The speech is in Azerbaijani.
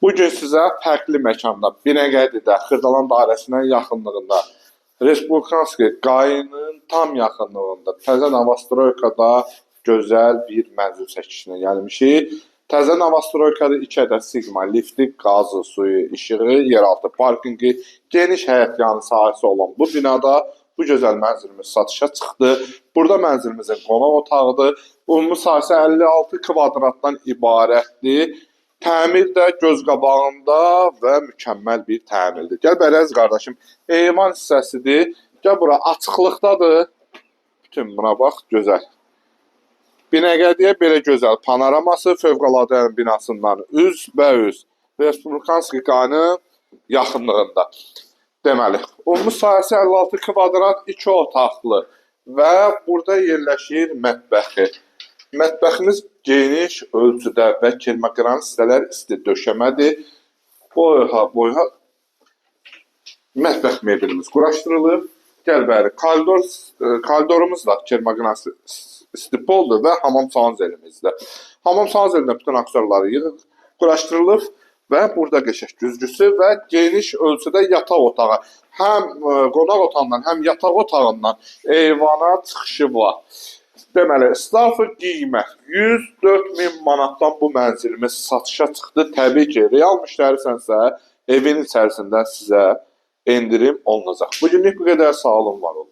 Bugün sizə fərqli məkanda, Binəqədidə, Xırdalan dairəsinin yaxınlığında, Respublikanski qayının tam yaxınlığında, Təzə Novostroykada gözəl bir mənzil çəkişinə gəlmişik. Təzə Novostroykada 2 ədəd Sigma lifti, qazı, suyu, işığı, yeraltı parkinqi, geniş həyətyanı sahəsi olan bu binada bu gözəl mənzilimiz satışa çıxdı. Burada mənzilimizin qonaq otağıdır. Ümumi sahəsi 56 kvadratdan ibarətdir. Təmir də göz qabağında və mükəmməl bir təmirdir. Gəl bərəz qardaşım, eyvan hissəsidir. Gəl bura açıqlıqdadır. Bütün buna bax, gözəl. Binəqədiyə belə gözəl panoraması, fövqəladə binasından üzbəüz Respublikanski qayının yaxınlığında. Deməli, ümumi sahəsi 56 kvadrat, 2 otaqlı və burada yerləşir mətbəxi. Mətbəximiz geniş ölçüdə və kermaqran hissələr isti döşəmədir. Boyha mətbəx mebelimiz quraşdırılıb. Gəl bəri, koridorumuz da kermaqran istipoldur və hamam sanzelimizdə. Hamam sanzelində bütün aksarları quraşdırılıb və burada qəşəng güzgüsü və geniş ölçüdə yataq otağı. Həm qonaq otağından, həm yataq otağından eyvana çıxışı var. Deməli, sıfır qiymət 104.000 manatdan bu mənzilimiz satışa çıxdı. Təbii ki, real müştərisənsə evin içərisində sizə endirim olunacaq. Bugünlük bu qədər, sağ olun, var olun.